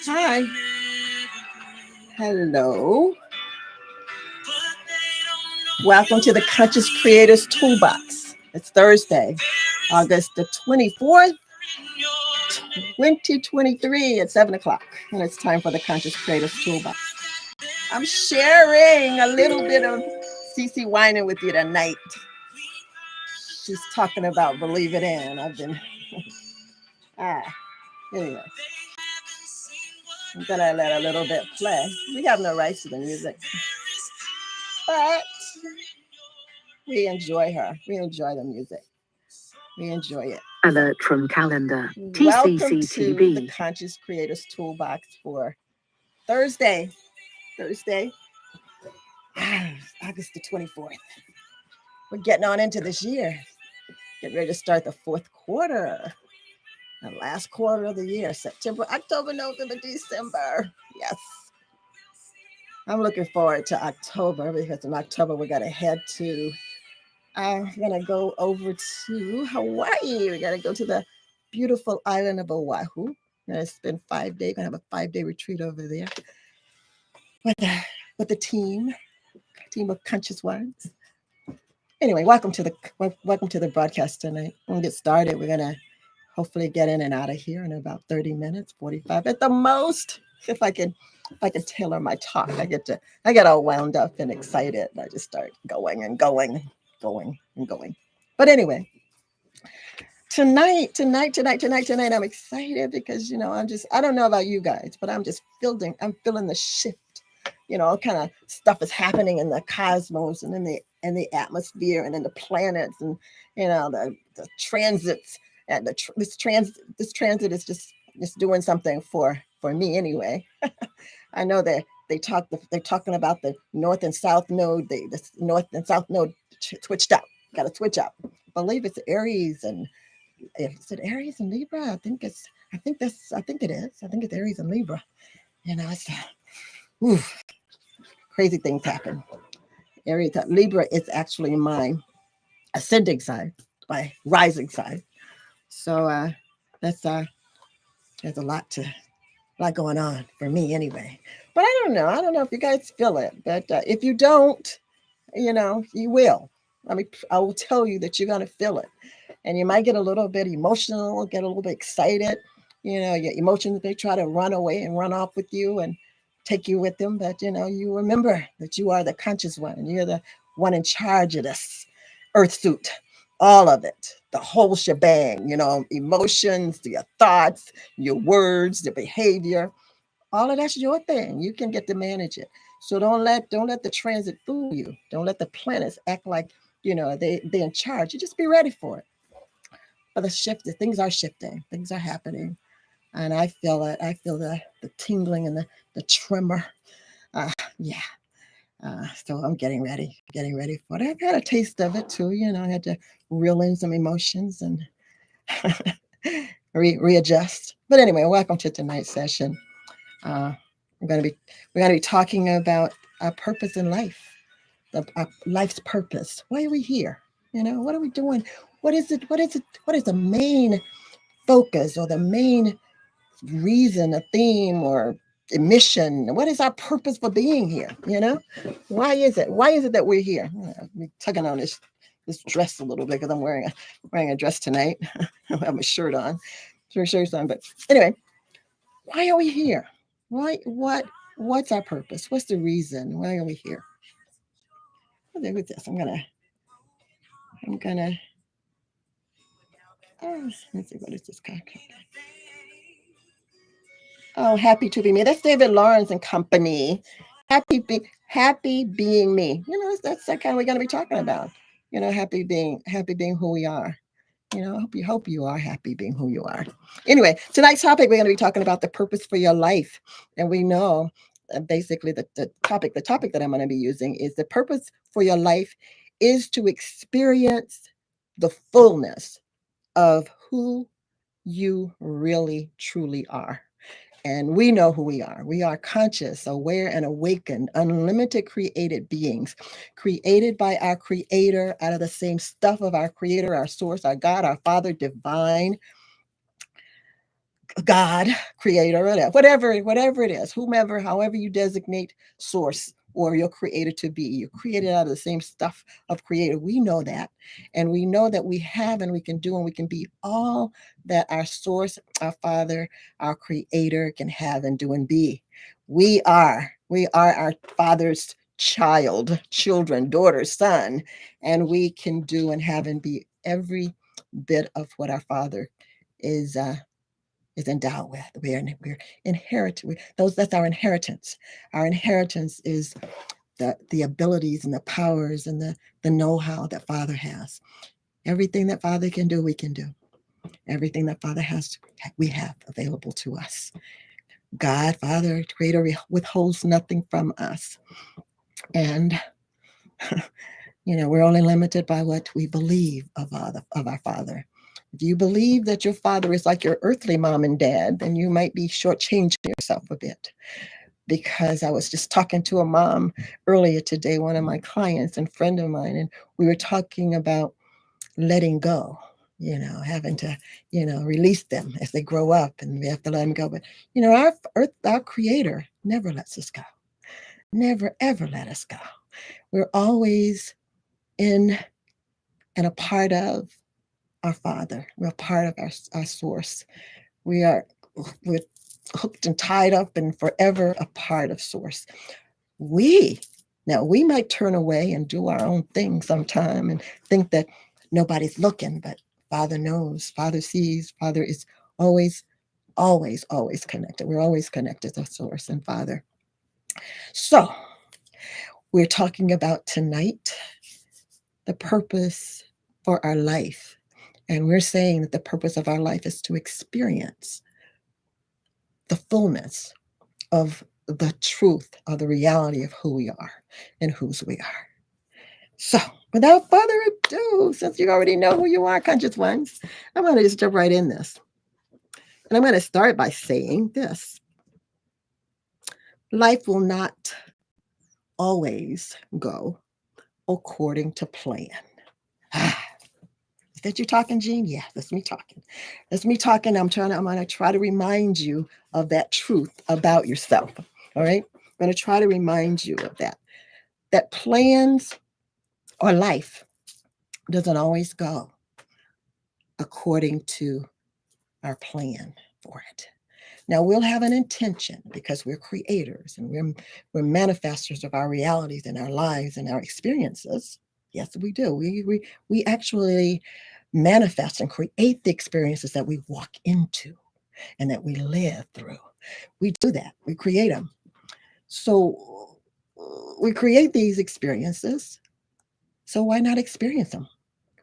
Hi. Hello. Welcome to the Conscious Creators ToolBox. It's Thursday, August the 24th, 2023 at 7 o'clock. And it's time for the Conscious Creators ToolBox. I'm sharing a little bit of CC whining with you tonight. She's talking about Believe It In. I've been, anyway. I'm gonna let a little bit play. We have no rights to the music, but we enjoy her. We enjoy the music. We enjoy it. Alert from calendar. Welcome to the TCCTB. Conscious Creators Toolbox for Thursday, August the 24th. We're getting on into this year. Getting ready to start the fourth quarter, the last quarter of the year. September, October, November, December. Yes. I'm looking forward to October because in October we're going to head to, I'm going to go over to Hawaii. We're going to go to the beautiful island of Oahu. We're going to spend 5 days, going to have a 5-day retreat over there with the team of conscious ones. Anyway, welcome to the broadcast tonight. When we get started, we're going to hopefully get in and out of here in about 30 minutes, 45 at the most. If I can tailor my talk, I get all wound up and excited. I just start going. But anyway, tonight, I'm excited because I don't know about you guys, but I'm feeling the shift. Kind of stuff is happening in the cosmos and in the atmosphere and in the planets and the transits and this transit is just doing something for me anyway. I know that they're talking about the north and south node. The north and south node switched up. Got to switch up. I believe it's Aries and is it Aries and Libra? I think it is. I think it's Aries and Libra. It's crazy things happen. Libra is actually my ascending sign, my rising sign. So that's there's a lot going on for me anyway. But I don't know if you guys feel it, but if you don't, you will. I will tell you that you're going to feel it. And you might get a little bit emotional, get a little bit excited. Your emotions may try to run away and run off with you and take you with them. But, you remember that you are the conscious one. You're the one in charge of this earth suit. All of it, the whole shebang, emotions, your thoughts, your words, the behavior, all of that's your thing. You can get to manage it. So don't let the transit fool you. Don't let the planets act like, they're in charge. You just be ready for it. But things are shifting, things are happening. And I feel it. I feel the tingling and the tremor. Yeah. So I'm getting ready for it. I've had a taste of it too. I had to reel in some emotions and readjust. But anyway, welcome to tonight's session. We're going to be talking about our purpose in life, our life's purpose. Why are we here? What are we doing? What is it? What is the main focus or the main reason, a theme or a mission? What is our purpose for being here? Why is it that we're here? I'm tugging on this dress a little bit because I'm wearing a dress tonight. I have my shirt on, shirt's on. But anyway, why are we here? What's our purpose? What's the reason? Why are we here? Well, with this, I'm gonna. Let's see, what is this card? Oh, happy to be me. That's David Lawrence and Company. Happy being me. That's the kind we're going to be talking about. Happy being who we are. Hope you are happy being who you are. Anyway, tonight's topic, we're going to be talking about the purpose for your life. And we know basically the topic that I'm going to be using is the purpose for your life is to experience the fullness of who you really, truly are. And we know who we are. We are conscious, aware, and awakened, unlimited created beings, created by our Creator, out of the same stuff of our Creator, our Source, our God, our Father, divine, God, creator, whatever it is, whomever, however you designate source or your creator to be. You're created out of the same stuff of creator. We know that. And we know that we have and we can do and we can be all that our source, our Father, our creator can have and do and be. We are our Father's children, daughter, son, and we can do and have and be every bit of what our Father is endowed with. We're inherited. That's our inheritance. Our inheritance is the abilities and the powers and the know-how that Father has. Everything that Father can do, we can do. Everything that Father has, we have available to us. God, Father, Creator, withholds nothing from us. And we're only limited by what we believe of our Father. If you believe that your father is like your earthly mom and dad, then you might be shortchanging yourself a bit. Because I was just talking to a mom earlier today, one of my clients and friend of mine, and we were talking about letting go, having to, release them as they grow up, and we have to let them go. But, our creator never lets us go. Never, ever let us go. We're always in and a part of our Father. We're a part of our source. We're hooked and tied up and forever a part of source. We might turn away and do our own thing sometime and think that nobody's looking, but Father knows, Father sees, Father is always, always, always connected. We're always connected to source and Father. So we're talking about tonight the purpose for our life. And we're saying that the purpose of our life is to experience the fullness of the truth of the reality of who we are and whose we are. So, without further ado, since you already know who you are, conscious ones, I'm going to just jump right in this. And I'm going to start by saying this. Life will not always go according to plan. Is that you talking, Jean? Yeah, that's me talking. That's me talking. I'm going to try to remind you of that truth about yourself. All right? I'm going to try to remind you of that. That plans or life doesn't always go according to our plan for it. Now, we'll have an intention because we're creators and we're manifestors of our realities and our lives and our experiences. Yes, we do. We actually manifest and create the experiences that we walk into and that we live through. We do that. We create them. So we create these experiences. So why not experience them?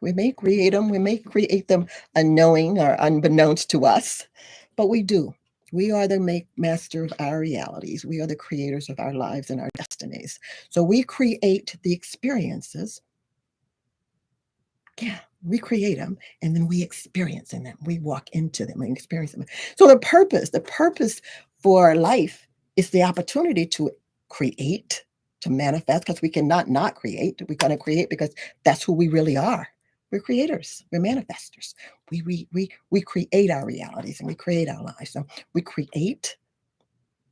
We may create them. We may create them unknowing or unbeknownst to us, but we do. We are the master of our realities. We are the creators of our lives and our destinies. So we create the experiences. Yeah, we create them and then we experience them. We walk into them and experience them. So the purpose for life is the opportunity to create, to manifest, because we cannot not create. We're going to create because that's who we really are. We're creators. We're manifestors. We create our realities and we create our lives. So we create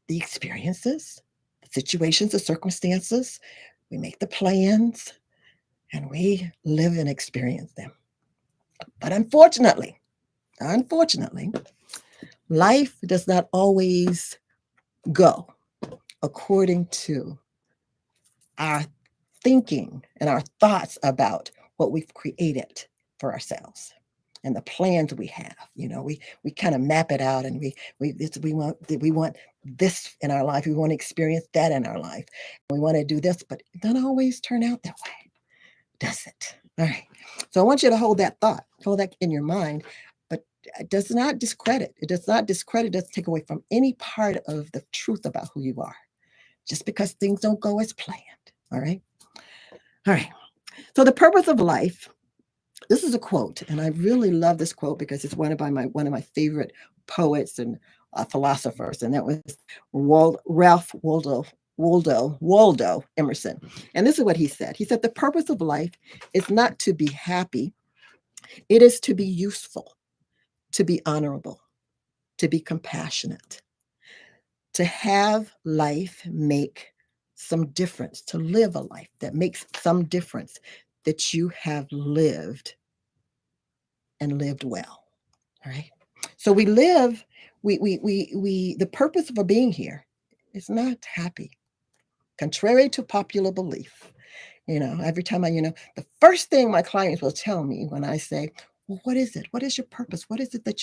the experiences, the situations, the circumstances. We make the plans and we live and experience them. But unfortunately, life does not always go according to our thinking and our thoughts about what we've created for ourselves and the plans we have. We kind of map it out and we want this in our life. We want to experience that in our life. We want to do this, but it doesn't always turn out that way, does it? All right. So I want you to hold that thought, hold that in your mind, but it does not discredit. It does not take away from any part of the truth about who you are, just because things don't go as planned. All right. All right. So the purpose of life, this is a quote, and I really love this quote because it's one of my favorite poets and philosophers, and that was Ralph Waldo Emerson. And this is what he said. He said, the purpose of life is not to be happy. It is to be useful, to be honorable, to be compassionate, to have life make some difference, to live a life that makes some difference, that you have lived and lived well. All right. So we live, the purpose of being here is not happy, contrary to popular belief. Every time the first thing my clients will tell me when I say, well, what is it? What is your purpose? What is it that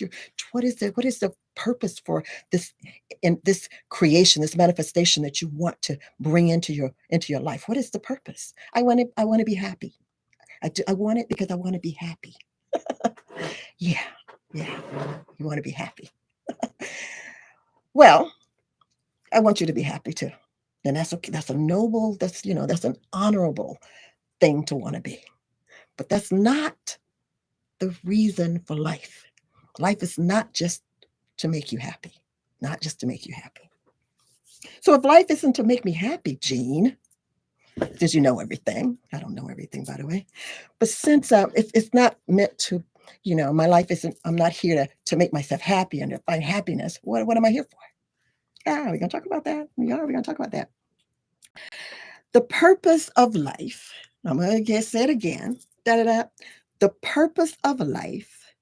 what is it? What is the purpose for this, in this creation, this manifestation that you want to bring into your life? What is the purpose? I want to be happy. I want it because I want to be happy. Yeah. Yeah. You want to be happy. Well, I want you to be happy too. And that's a noble, that's an honorable thing to want to be. But that's not the reason for life. Life is not just to make you happy, not just to make you happy. So if life isn't to make me happy, Jean, because you know everything, I don't know everything, by the way, but since it's not meant to, my life isn't, I'm not here to make myself happy and to find happiness. What am I here for? We're going to talk about that. We're going to talk about that. The purpose of life, I'm going to say it again, the purpose of life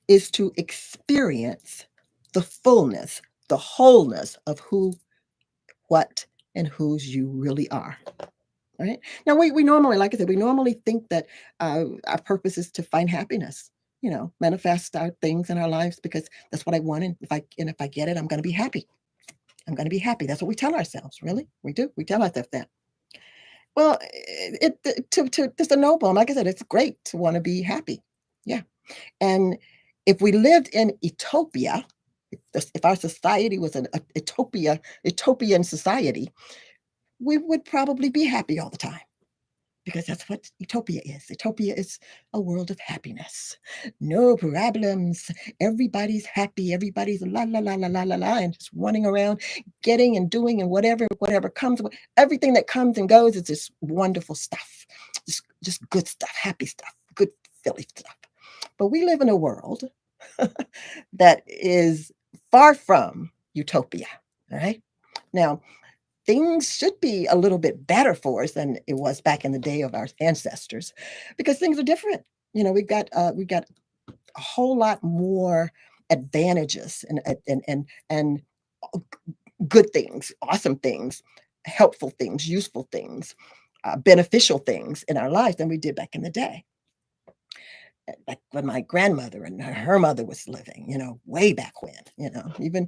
is to experience the fullness, the wholeness of who, what, and whose you really are. All right. Now, we normally, like I said, we normally think that our purpose is to find happiness, manifest our things in our lives because that's what I want. And if I get it, I'm going to be happy. I'm going to be happy. That's what we tell ourselves. Really, we do. We tell ourselves that. Well, it's a noble. Like I said, it's great to want to be happy. Yeah. And if we lived in utopia, if our society was an utopian society, we would probably be happy all the time. Because that's what utopia is. Utopia is a world of happiness. No problems. Everybody's happy. Everybody's la la la la la la la and just running around, getting and doing and whatever comes. Everything that comes and goes is just wonderful stuff. Just good stuff, happy stuff, good Philly stuff. But we live in a world that is far from utopia. All right. Now, things should be a little bit better for us than it was back in the day of our ancestors, because things are different. We've got a whole lot more advantages and good things, awesome things, helpful things, useful things, beneficial things in our lives than we did back in the day. Like when my grandmother and her mother was living, way back when, even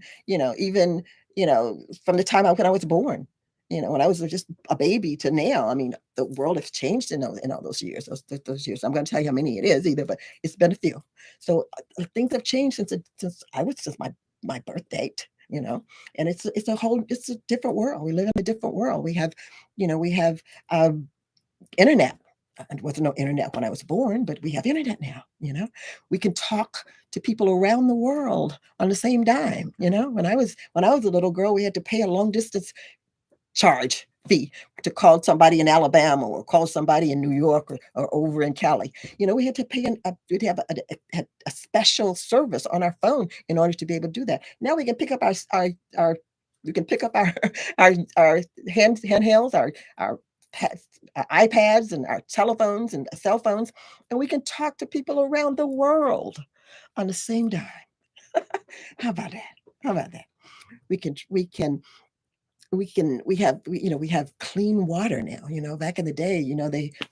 from the time when I was born, when I was just a baby to now. I mean, the world has changed in all those years. Those years. I'm going to tell you how many it is either, but it's been a few. So things have changed since my birth date. And it's a different world. We live in a different world. We have internet. There was no internet when I was born, but we have internet now. We can talk to people around the world on the same dime. When I was a little girl, we had to pay a long distance charge fee to call somebody in Alabama or call somebody in New York or over in Cali. We had to pay we'd have a special service on our phone in order to be able to do that. Now we can pick up our we can pick up our handhelds, our iPads and our telephones and cell phones, and we can talk to people around the world on the same dime. How about that? How about that? We have clean water now. Back in the day,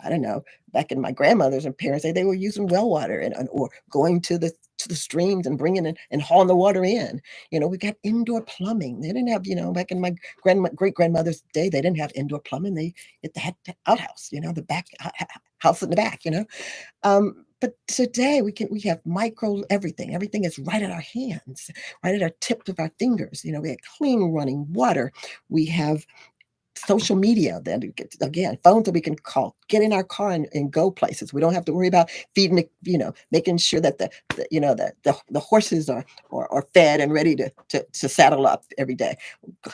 I don't know, back in my grandmother's and parents' day, they were using well water or going to the streams and bringing it and hauling the water in. We got indoor plumbing. They didn't have, back in my great grandmother's day, they didn't have indoor plumbing. They had the outhouse, the back house in the back. But today we have micro everything. Everything is right at our hands, right at our tips of our fingers. We have clean running water. We have social media, then again, phones that we can call, get in our car and go places. We don't have to worry about feeding making sure that the horses are fed and ready to saddle up every day,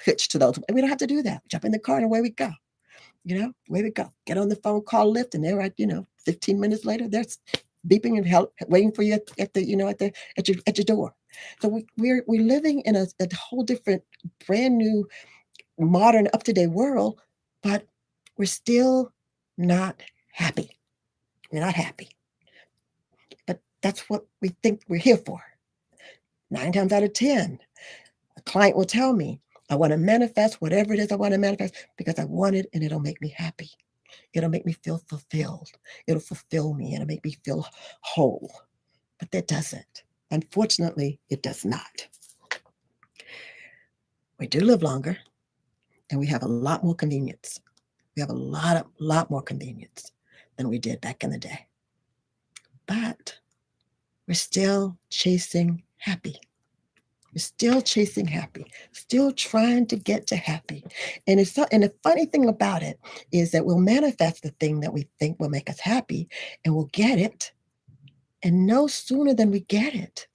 hitched to those. And we don't have to do that. Jump in the car and away we go. Away we go. Get on the phone, call Lyft, and they're right, 15 minutes later, beeping and help, waiting for you at the at your door. So we're living in a whole different, brand new, modern, up to date world, but we're still not happy. We're not happy, but that's what we think we're here for. 9 times out of 10, a client will tell me, I want to manifest whatever it is I want to manifest because I want it and it'll make me happy. It'll make me feel fulfilled. It'll fulfill me. It'll make me feel whole. But that doesn't. Unfortunately, it does not. We do live longer and we have a lot more convenience. We have a lot more convenience than we did back in the day. But we're still chasing happy. We're still chasing happy, still trying to get to happy. And the funny thing about it is that we'll manifest the thing that we think will make us happy, and we'll get it. And no sooner than we get it,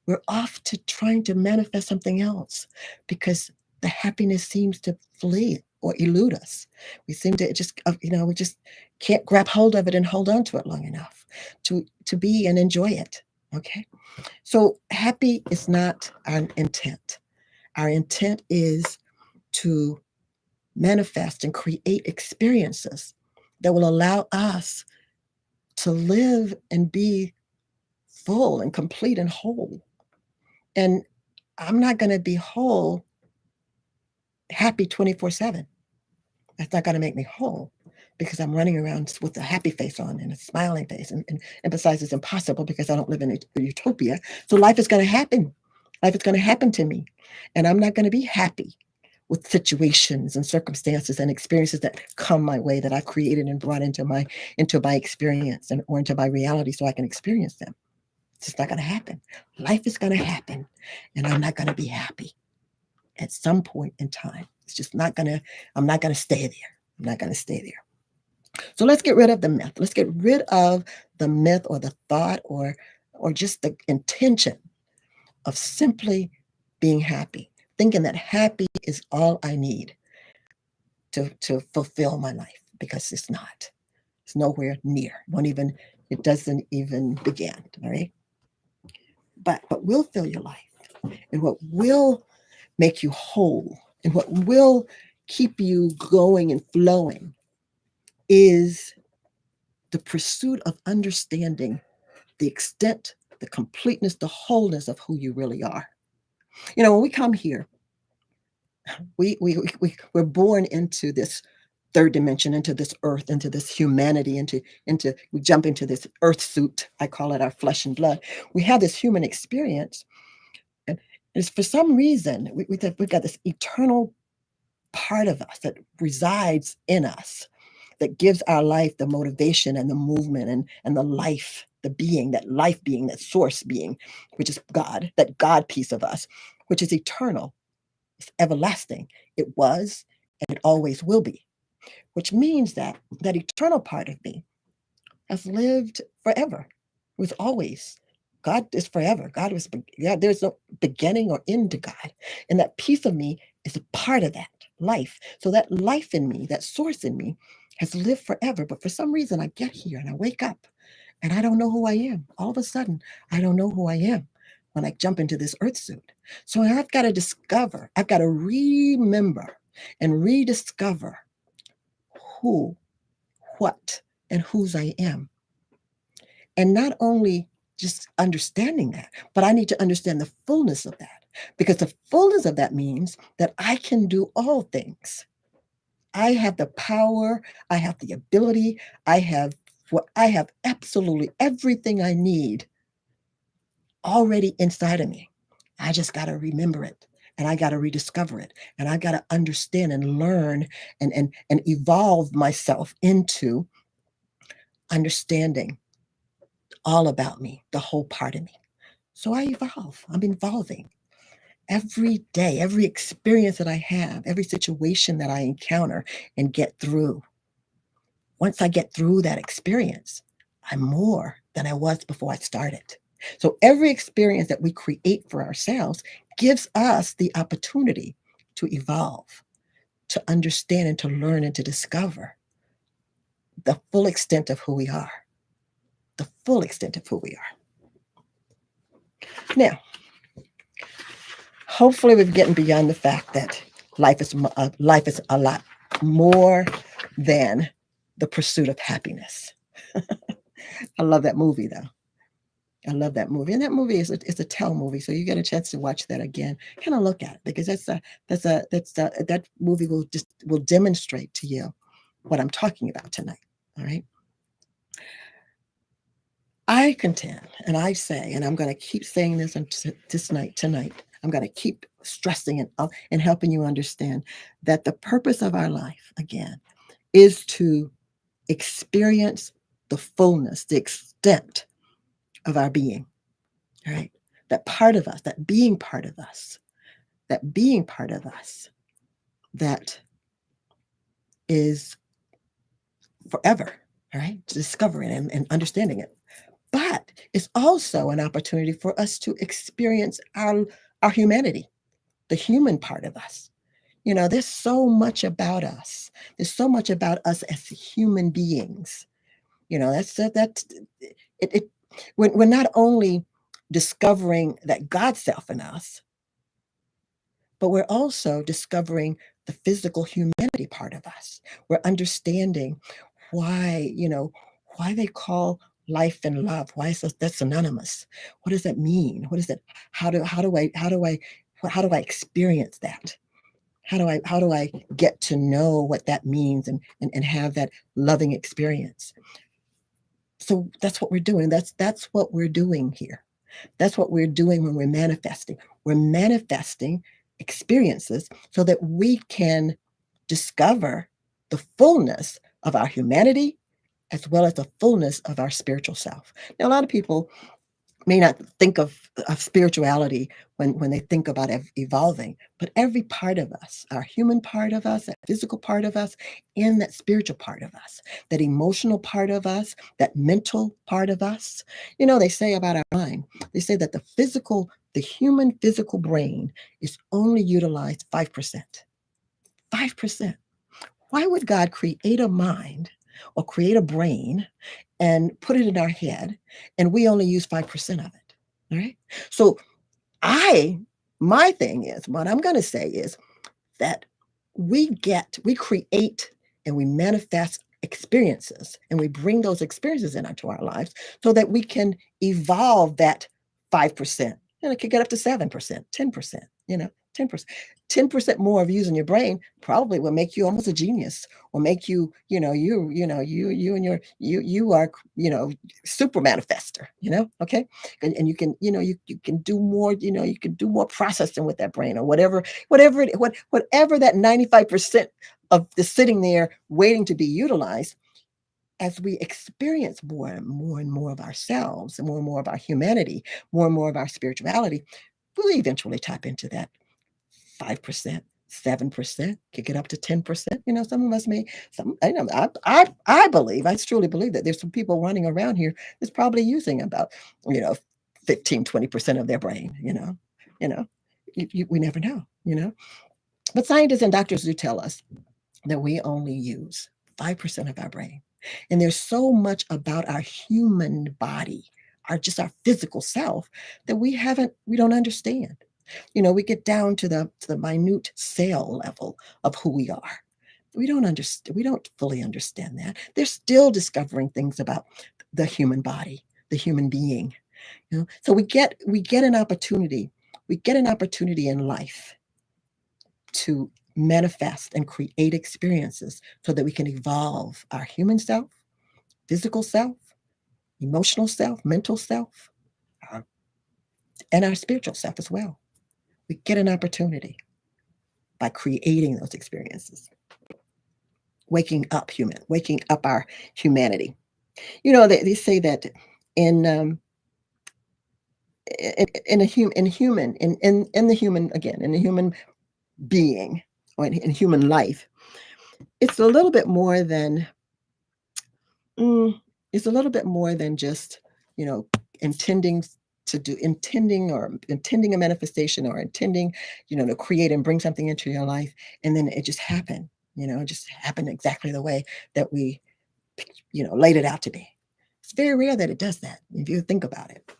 we're off to trying to manifest something else because the happiness seems to flee or elude us. We seem to just, we just can't grab hold of it and hold on to it long enough to be and enjoy it. Okay. So happy is not our intent. Our intent is to manifest and create experiences that will allow us to live and be full and complete and whole. And I'm not going to be whole, happy 24/7. That's not going to make me whole because I'm running around with a happy face on and a smiling face. And besides, it's impossible because I don't live in a utopia. So life is going to happen. Life is going to happen to me. And I'm not going to be happy with situations and circumstances and experiences that come my way that I created and brought into my experience or into my reality so I can experience them. It's just not going to happen. Life is going to happen, and I'm not going to be happy at some point in time. It's just not going to, I'm not going to stay there. I'm not going to stay there. So let's get rid of the myth. Let's get rid of the myth or the thought or just the intention of simply being happy, thinking that happy is all I need to fulfill my life, because it's not. It's nowhere near. It doesn't even begin. All right. But what will fill your life and what will make you whole and what will keep you going and flowing is the pursuit of understanding the extent, the completeness, the wholeness of who you really are. When we come here, we're born into this third dimension, into this earth, into this humanity, we jump into this earth suit. I call it our flesh and blood. We have this human experience, and it's for some reason we've got this eternal part of us that resides in us, that gives our life the motivation and the movement and the life, the being, that source being, which is God, that God piece of us, which is eternal, it's everlasting. It was, and it always will be, which means that that eternal part of me has lived forever. It was always. God is forever. There's no beginning or end to God. And that piece of me is a part of that life. So that life in me, that source in me, has lived forever. But for some reason, I get here and I wake up and I don't know who I am. All of a sudden, I don't know who I am when I jump into this earth suit. So I've got to remember and rediscover who, what, and whose I am. And not only just understanding that, but I need to understand the fullness of that, because the fullness of that means that I can do all things. I have the power, I have the ability, I have absolutely everything I need already inside of me. I just got to remember it, and I got to rediscover it, and I got to understand and learn and evolve myself into understanding all about me, the whole part of me. So I evolve. I'm evolving every day, every experience that I have, every situation that I encounter and get through. Once I get through that experience, I'm more than I was before I started. So every experience that we create for ourselves gives us the opportunity to evolve, to understand and to learn and to discover the full extent of who we are. the full extent of who we are. Now, hopefully we've gotten beyond the fact that life is a lot more than the pursuit of happiness. I love that movie, though. I love that movie, and that movie is a tell movie. So you get a chance to watch that again, kind of look at it, because that movie will demonstrate to you what I'm talking about tonight. All right. I contend, and I say, and I'm going to keep saying this tonight. I'm going to keep stressing it and helping you understand that the purpose of our life, again, is to experience the fullness, the extent of our being. Right? That part of us, that being part of us, that is forever, all right? Discovering and understanding it. But it's also an opportunity for us to experience our humanity, the human part of us. There's so much about us. There's so much about us as human beings. We're not only discovering that God's self in us, but we're also discovering the physical humanity part of us. We're understanding why they call life and love. Why is that synonymous? What does that mean? What is that? How do I experience that? How do I get to know what that means and have that loving experience? So that's what we're doing. That's what we're doing here. That's what we're doing when we're manifesting. We're manifesting experiences so that we can discover the fullness of our humanity as well as the fullness of our spiritual self. Now, a lot of people may not think of spirituality when they think about evolving, but every part of us, our human part of us, that physical part of us, and that spiritual part of us, that emotional part of us, that mental part of us. They say about our mind, they say that the human physical brain is only utilized 5%. 5%. Why would God create a mind or create a brain and put it in our head, and we only use 5% of it? All right. So my thing is, what I'm going to say is that we create and we manifest experiences, and we bring those experiences into our lives so that we can evolve that 5%. And it could get up to 7%, 10%, 10%. 10% more of using your brain probably will make you almost a genius, or make you, you are, super manifester, okay? And you can, you can do more, you can do more processing with that brain, or whatever that 95% of the sitting there waiting to be utilized. As we experience more and more of ourselves, and more of our humanity, more and more of our spirituality, we'll eventually tap into that 5%, 7%, could get up to 10%. Some of us I believe, I truly believe that there's some people running around here that's probably using about, 15, 20% of their brain, we never know, But scientists and doctors do tell us that we only use 5% of our brain. And there's so much about our human body, our physical self, that we don't understand. We get down to the minute cell level of who we are. We don't understand. We don't fully understand that. They're still discovering things about the human body, the human being. So we get an opportunity. We get an opportunity in life to manifest and create experiences so that we can evolve our human self, physical self, emotional self, mental self, and our spiritual self as well. We get an opportunity by creating those experiences. Waking up our humanity. They say that in the human being, or in human life, it's a little bit more than just intending intending a manifestation, or intending to create and bring something into your life, and then it just happened. It just happened exactly the way that we laid it out to be. very rare that it does that. If you think about it,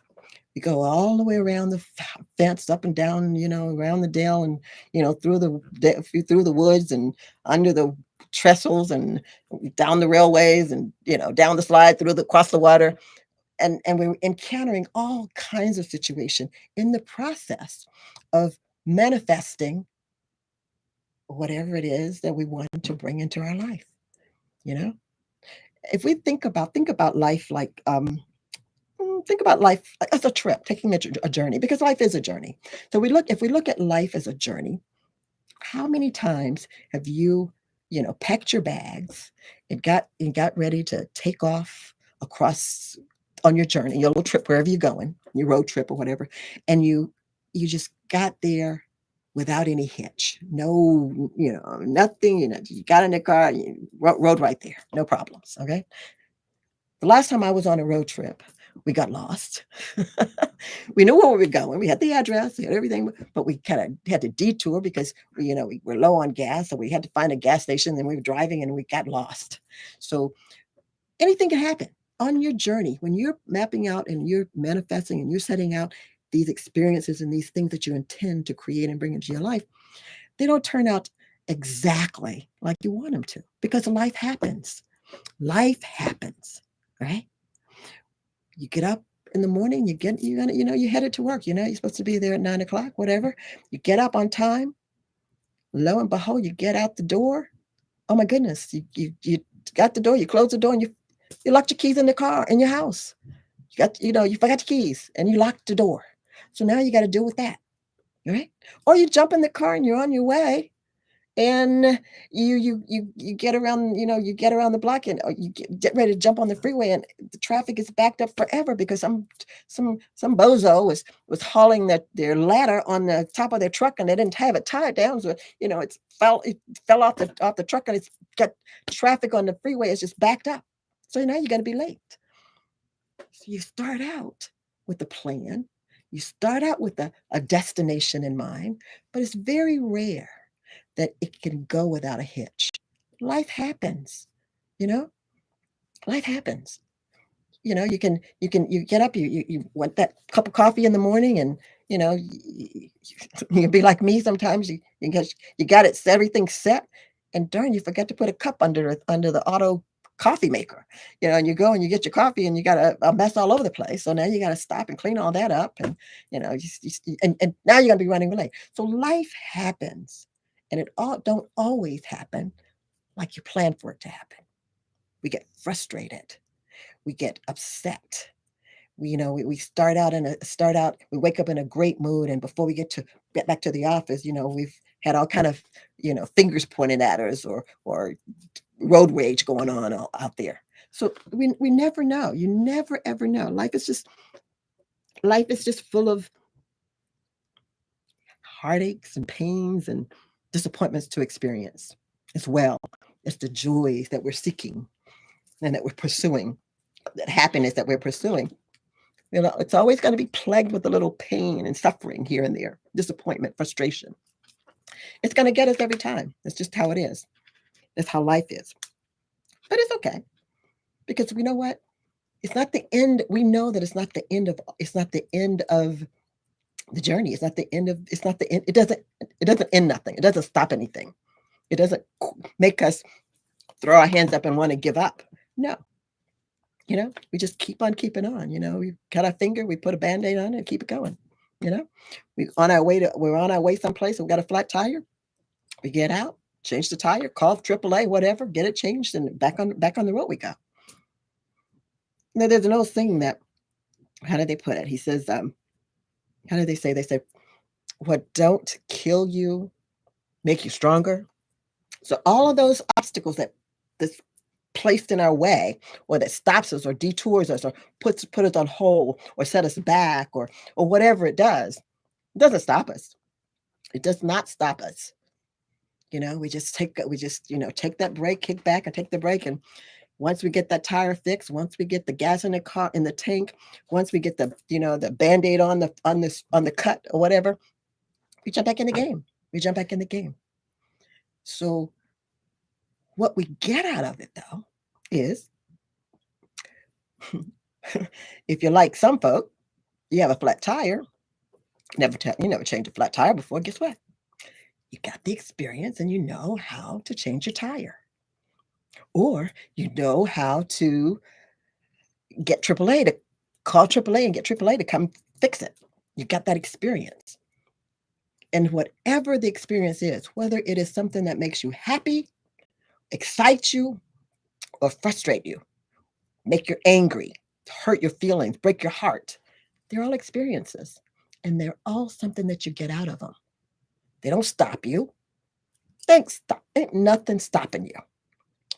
you go all the way around the fence, up and down, around the dale, and through the woods and under the trestles and down the railways and down the slide across the water, and we're encountering all kinds of situation in the process of manifesting whatever it is that we want to bring into our life. You know, if we think about life like think about life as a trip, taking a journey, because life is a journey. So if we look at life as a journey, how many times have you packed your bags and got ready to take off across on your journey, your little trip, wherever you're going, your road trip or whatever, and you just got there without any hitch, no, nothing, you got in the car, you rode right there, no problems. Okay. The last time I was on a road trip, we got lost. We knew where we were going. We had the address, we had everything, but we kind of had to detour because we were low on gas, so we had to find a gas station. Then we were driving and we got lost. So anything can happen on your journey when you're mapping out and you're manifesting and you're setting out these experiences and these things that you intend to create and bring into your life. They don't turn out exactly like you want them to, because life happens. Life happens, right? You get up in the morning, you're headed to work, you're supposed to be there at 9 o'clock, whatever. You get up on time, lo and behold, you get out the door. Oh my goodness, you got the door, you close the door, and you locked your keys in the car in your house. You forgot your keys and you locked the door. So now you got to deal with that, right? Or you jump in the car and you're on your way, and you get around the block, and you get ready to jump on the freeway, and the traffic is backed up forever because some bozo was hauling their ladder on the top of their truck, and they didn't have it tied down, so it fell off the truck, and it's got traffic on the freeway. It's just backed up, so now you're going to be late. So you start out with a plan, you start out with a destination in mind, but it's very rare that it can go without a hitch. Life happens, you know, life happens. You get up, you want that cup of coffee in the morning, and you can be like me sometimes. You got it, everything set, and darn, you forget to put a cup under the auto coffee maker, and you go and you get your coffee, and you got a mess all over the place. So now you got to stop and clean all that up, and and now you're gonna be running late. So life happens, and it all don't always happen like you plan for it to happen. We get frustrated, we get upset. We we wake up in a great mood, and before we get back to the office, we've had all kind of fingers pointed at us, or road rage going on out there. So we never know. You never ever know. Life is just full of heartaches and pains and disappointments to experience as well as the joys that we're seeking and that we're pursuing, that happiness that we're pursuing. It's always going to be plagued with a little pain and suffering here and there, disappointment, frustration. It's going to get us every time. It's just how it is. That's how life is. But it's okay, because we know what? It's not the end. We know that it's not the end of the journey. It's not the end. It doesn't end nothing. It doesn't stop anything. It doesn't make us throw our hands up and want to give up. No. We just keep on keeping on. We cut our finger, we put a band-aid on it and keep it going. You know, we're on our way someplace, we got a flat tire, we get out, change the tire, call AAA, whatever, get it changed, and back on the road we go. Now there's an old thing that, how did they put it? He says, how did they say? They said, what don't kill you make you stronger. So all of those obstacles that's placed in our way, or that stops us or detours us or put us on hold or set us back, or whatever it doesn't stop us. It does not stop us. We just take that break, kick back and take the break. And once we get that tire fixed, once we get the gas in the car, in the tank, once we get the band-aid on the cut or whatever, we jump back in the game. So what we get out of it, though, is If you're like some folk, you have a flat tire. You never changed a flat tire before. Guess what? You got the experience and you know how to change your tire. Or you know how to get AAA to call AAA and get AAA to come fix it. You got that experience. And whatever the experience is, whether it is something that makes you happy, excite you, or frustrate you, make you angry, hurt your feelings, break your heart, they're all experiences. And they're all something that you get out of them. They don't stop you. Ain't nothing stopping you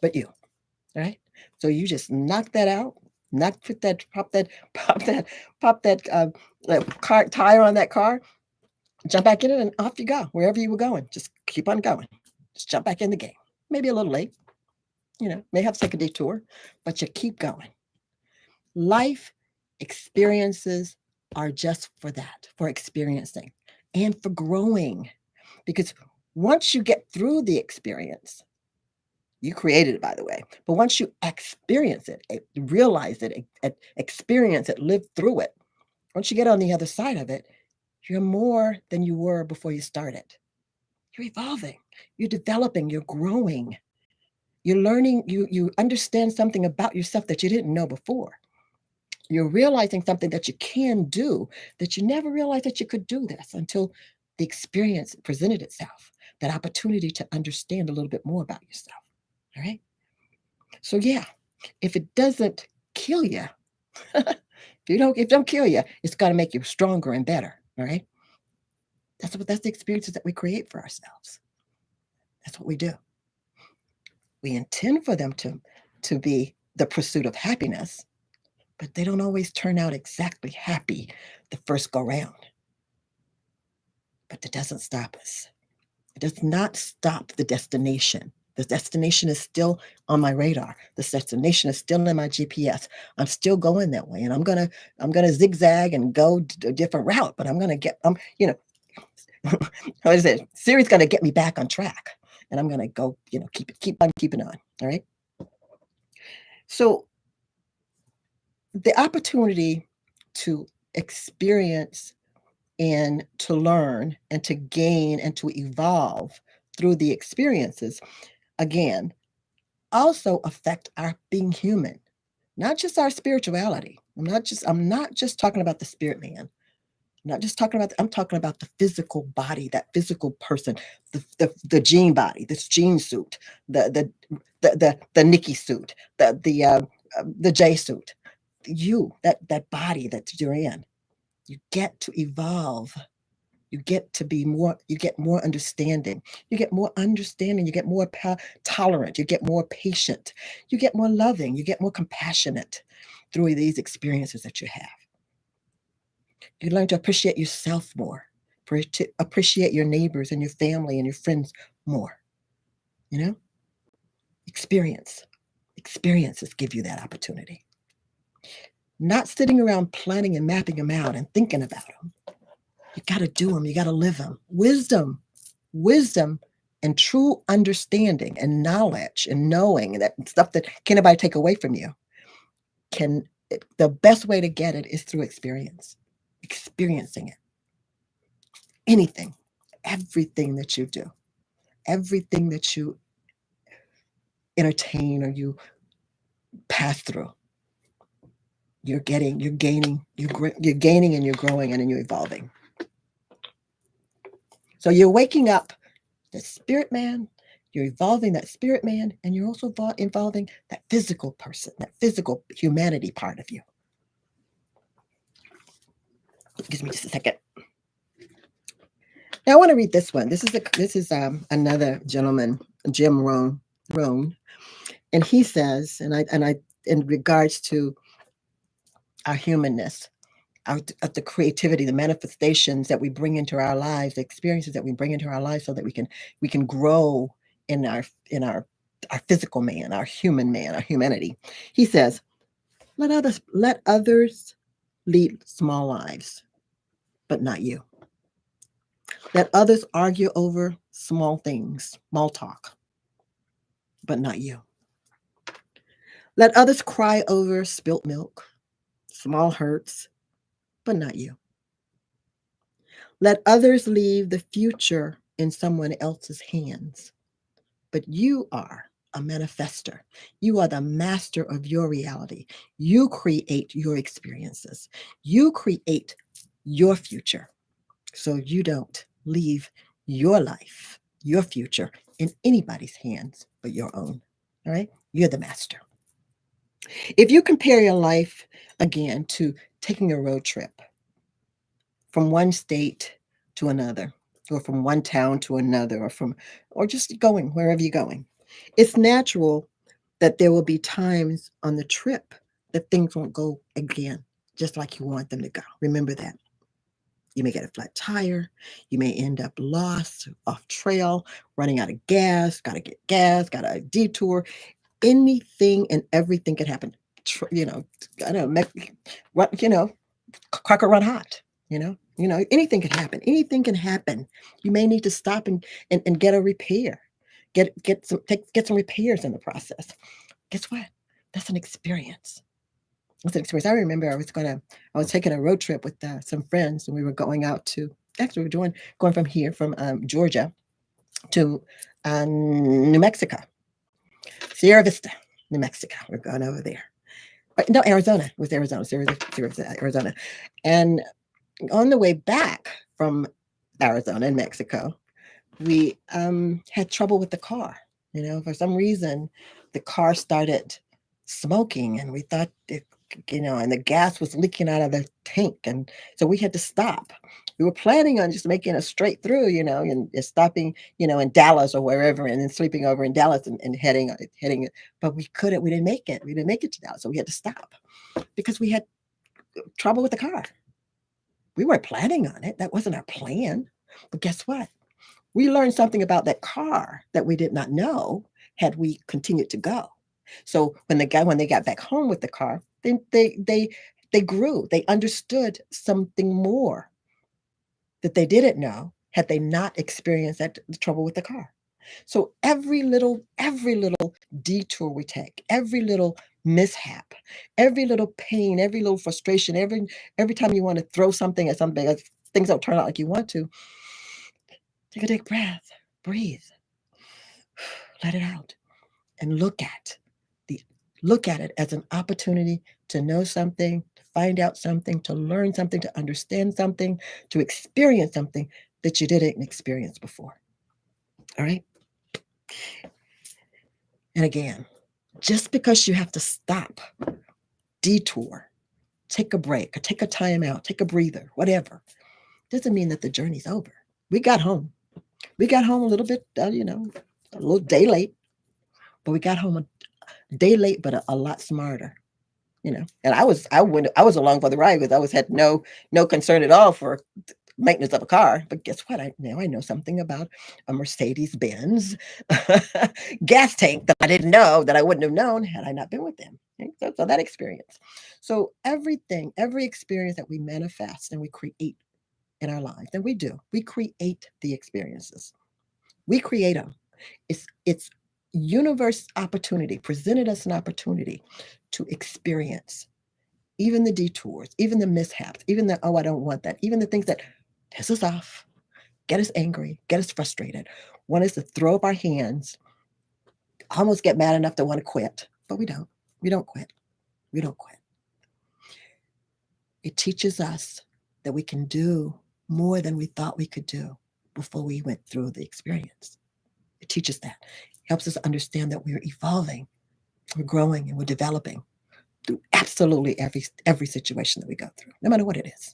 but you. Right? So you just knock that out, put that, pop that car tire on that car, jump back in it, and off you go wherever you were going. Just keep on going. Just jump back in the game. Maybe a little late, may have to take a detour, but you keep going. Life experiences are just for that, for experiencing and for growing. Because once you get through the experience, you created it, by the way, but once you experience it, realize it, experience it, live through it, once you get on the other side of it, you're more than you were before you started. You're evolving, you're developing, you're growing. You're learning, you understand something about yourself that you didn't know before. You're realizing something that you can do that you never realized that you could do this until the experience presented itself, that opportunity to understand a little bit more about yourself. All right. So yeah, if it doesn't kill you, if it don't kill you, it's got to make you stronger and better. All right. That's the experiences that we create for ourselves. That's what we do. We intend for them to be the pursuit of happiness, but they don't always turn out exactly happy the first go round. But that doesn't stop us. It does not stop the destination. The destination is still on my radar. The destination is still in my GPS. I'm still going that way, and I'm gonna zigzag and go a different route. But I'm gonna get what is it? Siri's gonna get me back on track, and I'm gonna go. Keep on keeping on. All right. So the opportunity to experience and to learn and to gain and to evolve through the experiences, again, also affect our being human, not just our spirituality. I'm not just talking about the spirit man. I'm talking about the physical body, that physical person, the gene body, this gene suit, the Nikki suit, the J suit. That body that you're in, you get to evolve. You get to be more, you get more understanding. You get more understanding. You get more tolerant. You get more patient. You get more loving. You get more compassionate through these experiences that you have. You learn to appreciate yourself more, to appreciate your neighbors and your family and your friends more. You know, experiences give you that opportunity. Not sitting around planning and mapping them out and thinking about them. You got to do them. You got to live them. Wisdom, and true understanding and knowledge and knowing that stuff that can't nobody take away from you. The best way to get it is through experiencing it. Anything, everything that you do, everything that you entertain or you pass through, you're gaining, you're gaining, and you're growing, and then you're evolving. So you're waking up the spirit man, you're evolving that spirit man, and you're also involving that physical person, that physical humanity part of you. Excuse me just a second. Now I want to read this one. This is another gentleman, Jim Rohn, and he says, and I in regards to our humanness, of the creativity, the manifestations that we bring into our lives, the experiences that we bring into our lives, so that we can grow in our physical man, our human man, our humanity. He says, let others lead small lives, but not you. Let others argue over small things, small talk, but not you. Let others cry over spilt milk, small hurts, but not you. Let others leave the future in someone else's hands, but you are a manifester. You are the master of your reality. You create your experiences. You create your future. So you don't leave your life, your future in anybody's hands but your own. All right? You're the master. If you compare your life again to taking a road trip from one state to another, or from one town to another, or just going wherever you're going, it's natural that there will be times on the trip that things won't go again just like you want them to go. Remember that. You may get a flat tire. You may end up lost, off trail, running out of gas, got to get gas, got a detour. Anything and everything can happen. I don't know, cracker run hot. Anything can happen. Anything can happen. You may need to stop and get a repair. Get some repairs in the process. Guess what? That's an experience. That's an experience. I remember I was taking a road trip with some friends, and we were going out to. Actually, we were going from here, from Georgia, to New Mexico, Sierra Vista, New Mexico. We're going over there. No, Arizona. It was Arizona, Arizona. And on the way back from Arizona and Mexico, we had trouble with the car. For some reason, the car started smoking, and we thought and the gas was leaking out of the tank, and so we had to stop. We were planning on just making a straight through, and stopping, in Dallas or wherever, and then sleeping over in Dallas and heading, but we couldn't. We didn't make it. We didn't make it to Dallas, so we had to stop because we had trouble with the car. We weren't planning on it. That wasn't our plan. But guess what? We learned something about that car that we did not know had we continued to go. So when they got back home with the car, then they grew. They understood something more that they didn't know had they not experienced the trouble with the car. So every little detour we take, every little mishap, every little pain, every little frustration, every time you want to throw something at something, things don't turn out like you want to, take a deep breath, breathe, let it out, and look at it as an opportunity to know something, to find out something, to learn something, to understand something, to experience something that you didn't experience before. All right? And again, just because you have to stop, detour, take a break, or take a time out, take a breather, whatever, doesn't mean that the journey's over. We got home. We got home a little bit, a little day late, but we got home a day late, but a lot smarter. And I was along for the ride because I had no concern at all for maintenance of a car. But guess what? Now I know something about a Mercedes Benz gas tank that I didn't know, that I wouldn't have known had I not been with them. Okay? So that experience. So every experience that we manifest and we create in our lives, and we create the experiences. We create them. It's universe opportunity presented us an opportunity to experience even the detours, even the mishaps, even the, oh, I don't want that, even the things that piss us off, get us angry, get us frustrated, want us to throw up our hands, almost get mad enough to want to quit. But we don't. We don't quit. We don't quit. It teaches us that we can do more than we thought we could do before we went through the experience. It teaches that. It helps us understand that we're evolving, we're growing, and we're developing through absolutely every situation that we go through, no matter what it is.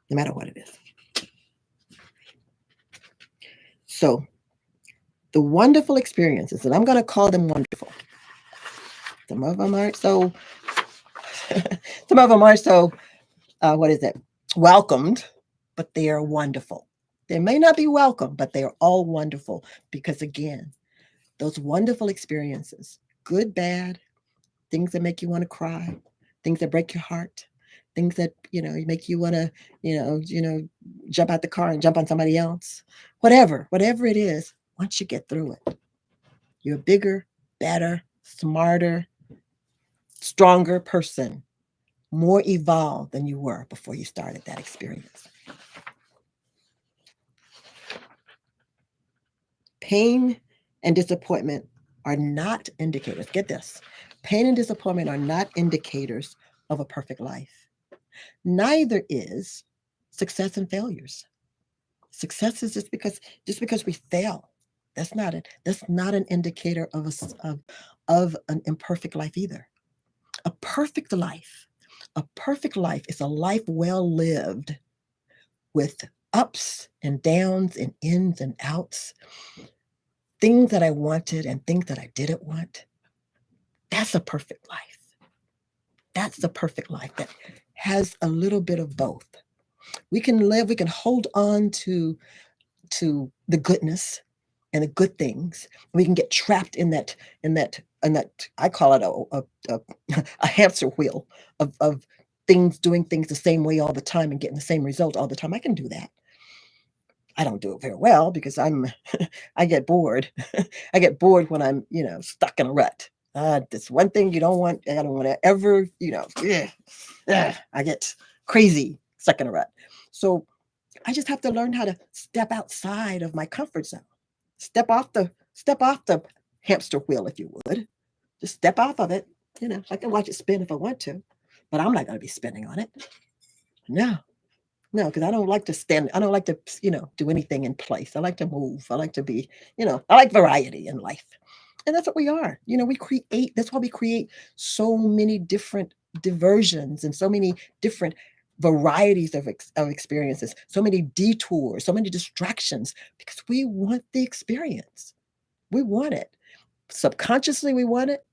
No matter what it is. So the wonderful experiences, and I'm going to call them wonderful. Some of them aren't so. Some of them aren't so. What is it? Welcomed, but they are wonderful. They may not be welcome, but they are all wonderful because again, those wonderful experiences, good, bad, things that make you want to cry, things that break your heart, things that make you want to jump out the car and jump on somebody else, whatever it is. Once you get through it, you're a bigger, better, smarter, stronger person more evolved than you were before you started that experience. Pain and disappointment are not indicators. Get this. Pain and disappointment are not indicators of a perfect life. Neither is success and failures. Success is just because we fail. That's not an indicator of an imperfect life either. A perfect life, a perfect life is a life well lived with ups and downs and ins and outs, things that I wanted and things that I didn't want. That's a perfect life. That's the perfect life that has a little bit of both. We can hold on to the goodness and the good things. We can get trapped in that I call it a hamster wheel of things, doing things the same way all the time and getting the same result all the time. I can do that. I don't do it very well because I get bored. I get bored when I'm stuck in a rut. That's one thing you don't want. I don't want to ever I get crazy stuck in a rut. So I just have to learn how to step outside of my comfort zone. Step off the hamster wheel, if you would. Just step off of it. I can watch it spin if I want to, but I'm not going to be spinning on it. No, no, because I don't like to stand. I don't like to, do anything in place. I like to move. I like to be, I like variety in life. And that's what we are. We create, that's why we create so many different diversions and so many different varieties of experiences, so many detours, so many distractions, because we want the experience. We want it. Subconsciously, we want it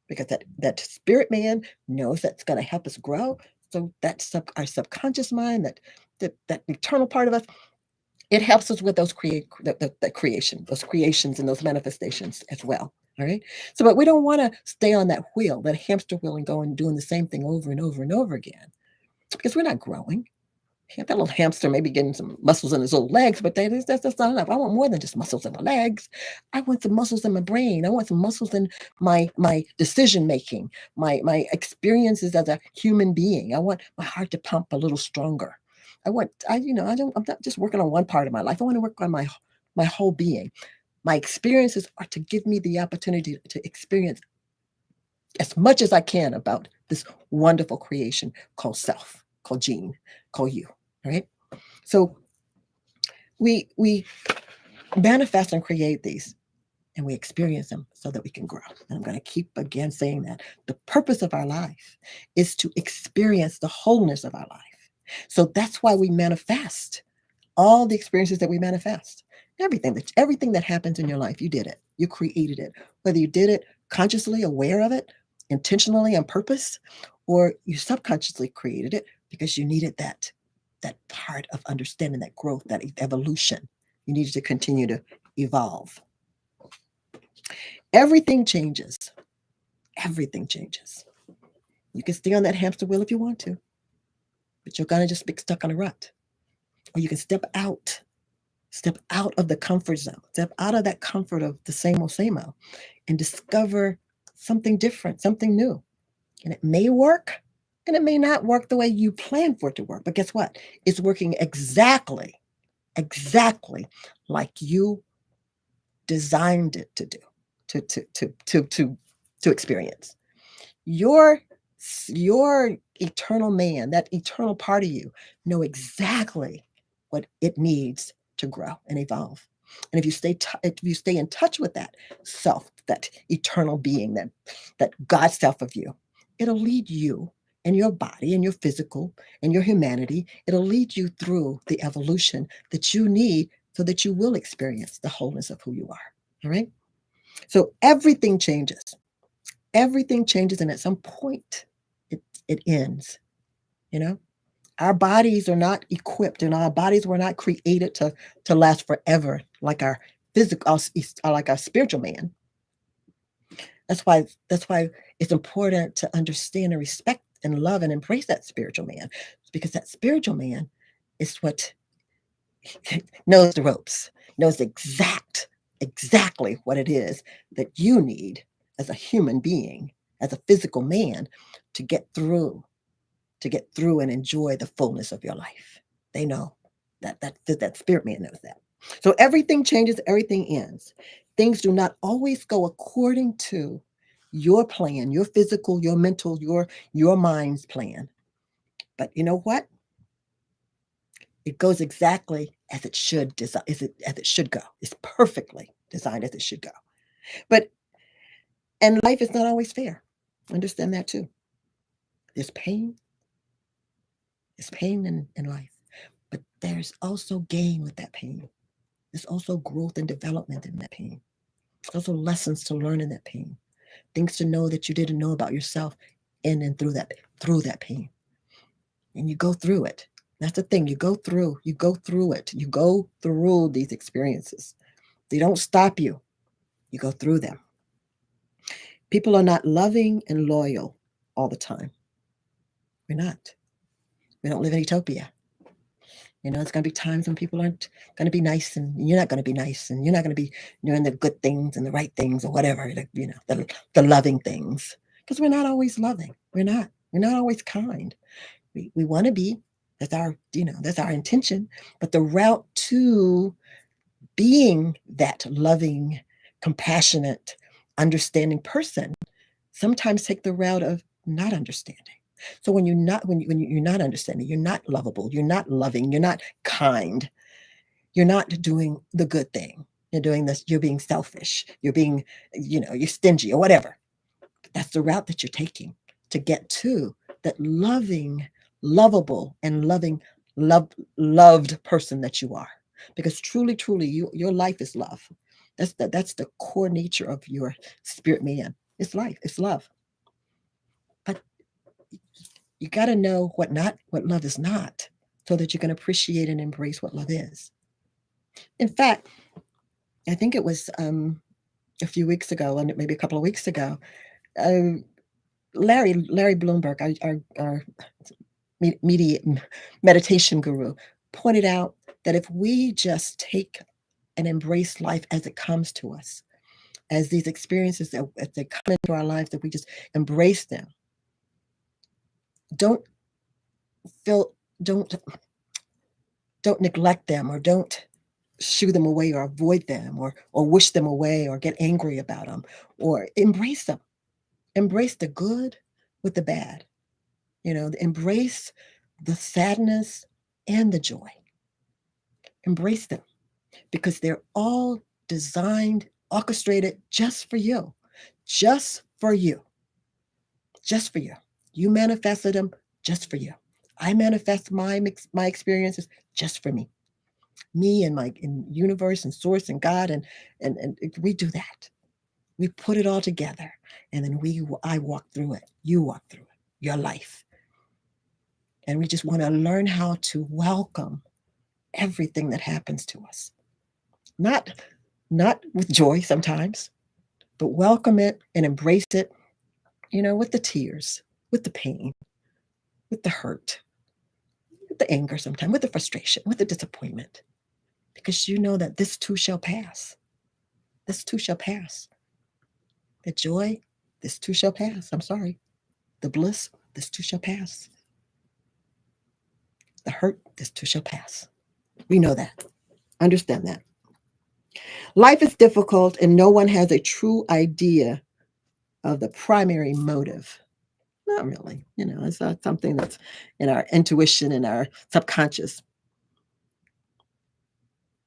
because that spirit man knows that's going to help us grow. So that's our subconscious mind, that eternal part of us, it helps us with those creation, those creations and those manifestations as well. All right. So, but we don't want to stay on that wheel, that hamster wheel, and go and doing the same thing over and over and over again, because we're not growing. That little hamster maybe getting some muscles in his little legs, but that's not enough. I want more than just muscles in my legs. I want some muscles in my brain. I want some muscles in my decision making, my experiences as a human being. I want my heart to pump a little stronger. I'm not just working on one part of my life. I want to work on my whole being. My experiences are to give me the opportunity to experience as much as I can about this wonderful creation called self, called gene, called you. Right? So we manifest and create these, and we experience them so that we can grow. And I'm going to keep again saying that the purpose of our life is to experience the wholeness of our life. So that's why we manifest all the experiences that we manifest. Everything that happens in your life, you did it. You created it. Whether you did it consciously, aware of it, intentionally on purpose, or you subconsciously created it because you needed that part of understanding, that growth, that evolution. You needed to continue to evolve. Everything changes. Everything changes. You can stay on that hamster wheel if you want to, but you're going to just be stuck on a rut. Or you can step out of the comfort zone, step out of that comfort of the same old, and discover something different, something new. And it may work and it may not work the way you planned for it to work. But guess what? It's working exactly like you designed it to do, to experience. Your eternal man, that eternal part of you, know exactly what it needs to grow and evolve. And if you stay in touch with that self, that eternal being, that God self of you, it'll lead you and your body and your physical and your humanity. It'll lead you through the evolution that you need so that you will experience the wholeness of who you are. All right. So everything changes. Everything changes, and at some point, it ends. You know, our bodies are not equipped, and our bodies were not created to last forever, like our physical, like our spiritual man. That's why it's important to understand and respect and love and embrace that spiritual man, because that spiritual man is what knows the ropes, knows exactly what it is that you need as a human being, as a physical man, to get through to get through and enjoy the fullness of your life. They know that spirit man knows that. So everything changes, everything ends. Things do not always go according to your plan, your physical, your mental, your mind's plan. But you know what? It goes exactly as it should as it should go. It's perfectly designed as it should go. But and life is not always fair. Understand that too. There's pain. There's pain in life. But there's also gain with that pain. There's also growth and development in that pain. There's also lessons to learn in that pain. Things to know that you didn't know about yourself in and through that pain. And you go through it. That's the thing. You go through it. You go through these experiences. They don't stop you. You go through them. People are not loving and loyal all the time. We're not. We don't live in utopia. It's going to be times when people aren't going to be nice, and you're not going to be nice, and you're not going to be doing the good things and the right things or whatever, the loving things. Because we're not always loving. We're not. We're not always kind. We want to be. That's our intention. But the route to being that loving, compassionate, understanding person sometimes take the route of not understanding. So when you're not understanding, you're not lovable, you're not loving, you're not kind, you're not doing the good thing. You're doing this, you're being selfish, you're being, you're stingy or whatever. But that's the route that you're taking to get to that loving, lovable, and loved person that you are. Because truly, truly, your life is love. That's the core nature of your spirit man. It's life, it's love. But you got to know what love is not, so that you can appreciate and embrace what love is. In fact, I think it was a few weeks ago, and maybe a couple of weeks ago, Larry Bloomberg, our media meditation guru, pointed out that if we just take and embrace life as it comes to us, as these experiences as they come into our lives, that we just embrace them. Don't don't neglect them, or don't shoo them away, or avoid them, or wish them away, or get angry about them, or embrace them. Embrace the good with the bad. Embrace the sadness and the joy. Embrace them, because they're all designed, orchestrated just for you. Just for you. Just for you. You manifested them just for you. I manifest my experiences just for me. Me and my universe and source and God, and we do that. We put it all together, and then I walk through it. You walk through it. Your life. And we just want to learn how to welcome everything that happens to us. Not with joy sometimes, but welcome it and embrace it, with the tears, with the pain, with the hurt, with the anger sometimes, with the frustration, with the disappointment. Because you know that this too shall pass. This too shall pass. The joy, this too shall pass. I'm sorry. The bliss, this too shall pass. The hurt, this too shall pass. We know that. Understand that. Life is difficult, and no one has a true idea of the primary motive. Not really. It's not something that's in our intuition, in our subconscious.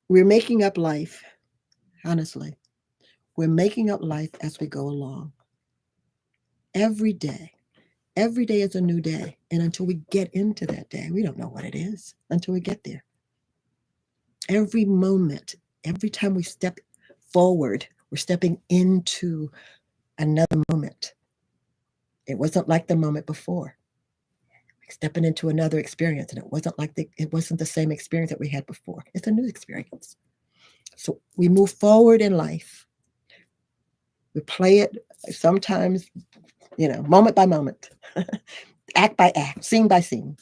We're making up life, honestly. We're making up life as we go along. Every day. Every day is a new day. And until we get into that day, we don't know what it is until we get there. Every moment, every time we step forward, we're stepping into another moment. It wasn't like the moment before. Stepping into another experience, and it wasn't the same experience that we had before. It's a new experience. So we move forward in life. We play it sometimes, moment by moment, act by act, scene by scene,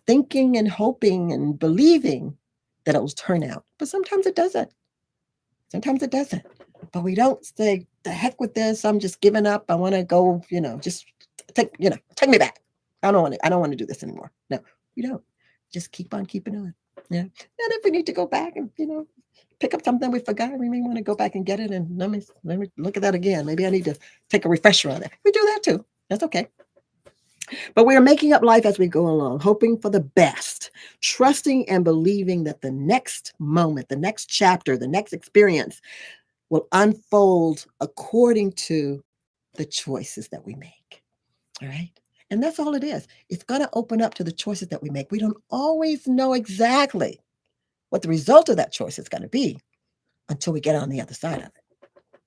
thinking and hoping and believing that it will turn out. But sometimes it doesn't. Sometimes it doesn't. But we don't say, the heck with this, I'm just giving up. I want to go, just take me back. I don't want to do this anymore. No, you don't. Just keep on keeping on. Yeah. And if we need to go back and, pick up something we forgot, we may want to go back and get it. And let me look at that again. Maybe I need to take a refresher on it. We do that too. That's okay. But we are making up life as we go along, hoping for the best, trusting and believing that the next moment, the next chapter, the next experience will unfold according to the choices that we make. All right. And that's all it is. It's going to open up to the choices that we make. We don't always know exactly what the result of that choice is going to be until we get on the other side of it.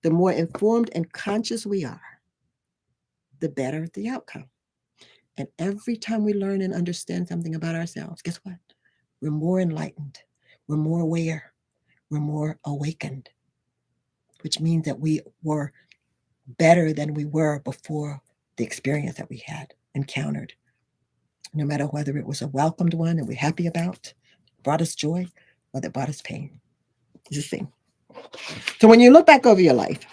The more informed and conscious we are, the better the outcome. And every time we learn and understand something about ourselves, guess what? We're more enlightened. We're more aware. We're more awakened, which means that we were better than we were before the experience that we had encountered. No matter whether it was a welcomed one that we're happy about, brought us joy, or that brought us pain. It's the same. So when you look back over your life,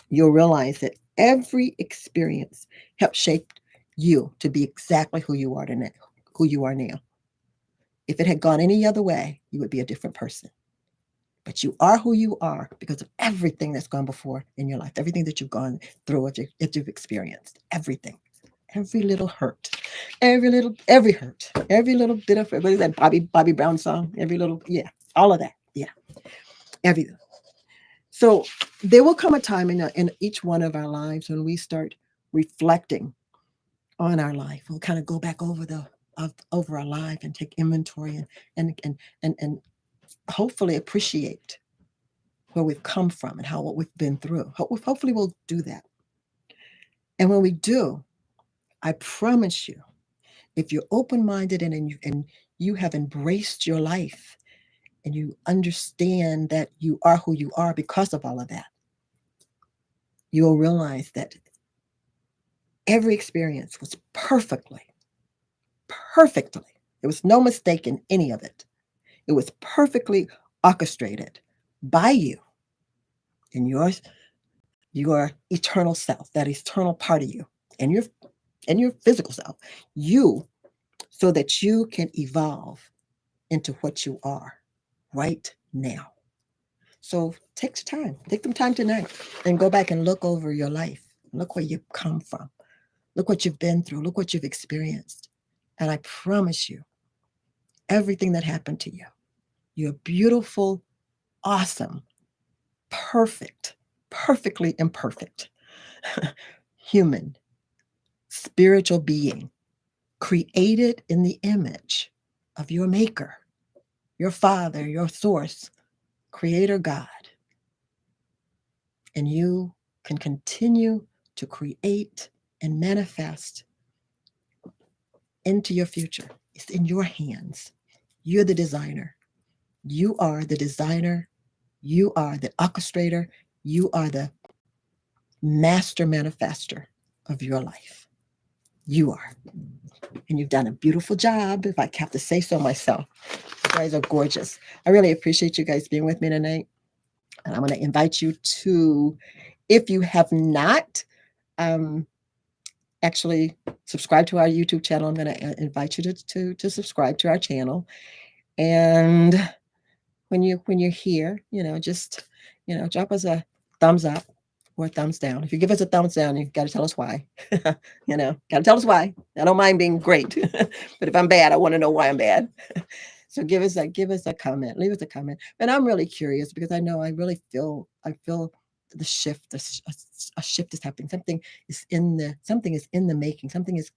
you'll realize that every experience helped shape you to be exactly who you are today, who you are now. If it had gone any other way, you would be a different person. But you are who you are because of everything that's gone before in your life, everything that you've gone through, that you've experienced, everything. Every little hurt, every hurt, every little bit of, what is that Bobby Brown song? Every little, yeah, all of that, yeah, everything. So there will come a time in each one of our lives when we start reflecting on our life. We'll kind of go back over our life and take inventory and hopefully appreciate where we've come from and what we've been through. Hopefully we'll do that. And when we do, I promise you, if you're open-minded and you have embraced your life and you understand that you are who you are because of all of that, you'll realize that every experience was perfectly, there was no mistake in any of it. It was perfectly orchestrated by you and your eternal self, that eternal part of you, and your physical self, you, so that you can evolve into what you are right now. So take some time tonight and go back and look over your life. Look where you've come from. Look what you've been through. Look what you've experienced. And I promise you, everything that happened to you, you're beautiful, awesome, perfect, perfectly imperfect, human, spiritual being, created in the image of your maker, your Father, your source, Creator God. And you can continue to create and manifest into your future. It's in your hands. You're the designer. You are the designer. You are the orchestrator. You are the master manifester of your life. You are. And you've done a beautiful job, if I have to say so myself. You guys are gorgeous. I really appreciate you guys being with me tonight. And I'm going to invite you to, if you have not actually subscribed to our YouTube channel, I'm going to invite you to subscribe to our channel. And when you're here, just drop us a thumbs up or a thumbs down. If you give us a thumbs down, you got to tell us why. Got to tell us why. I don't mind being great, but if I'm bad, I want to know why I'm bad. So give us a comment, leave us a comment. And I'm really curious because I know I feel the shift. A shift is happening. Something is in the making. Something is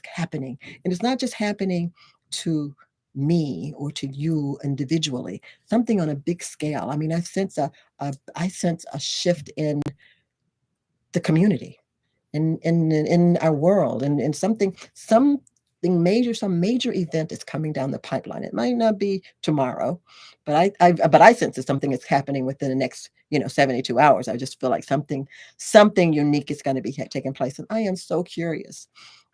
happening, and it's not just happening to me or to you individually. Something on a big scale. I mean, I sense a shift in the community, in our world, and something major, some major event is coming down the pipeline. It might not be tomorrow, but I sense that something is happening within the next 72 hours. I just feel like something unique is going to be taking place, and I am so curious.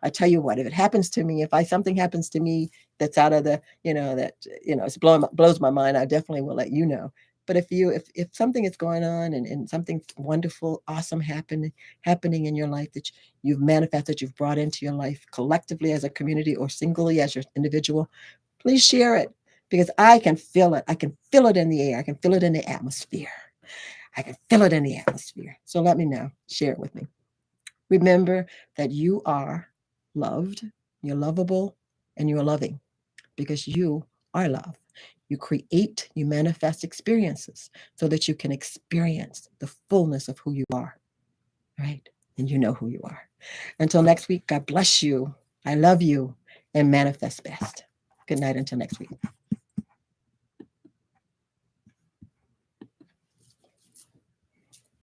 I tell you what, if it happens to me, something happens to me that's out of the, it's blows my mind, I definitely will let you know. But if something is going on and something wonderful, awesome happening in your life that you've manifested, you've brought into your life collectively as a community or singly as your individual, please share it, because I can feel it. I can feel it in the air. I can feel it in the atmosphere. I can feel it in the atmosphere. So let me know. Share it with me. Remember that you are loved, you're lovable, and you're loving, because you are love. You create, you manifest experiences so that you can experience the fullness of who you are, right? And you know who you are. Until next week, God bless you. I love you, and manifest best. Good night until next week.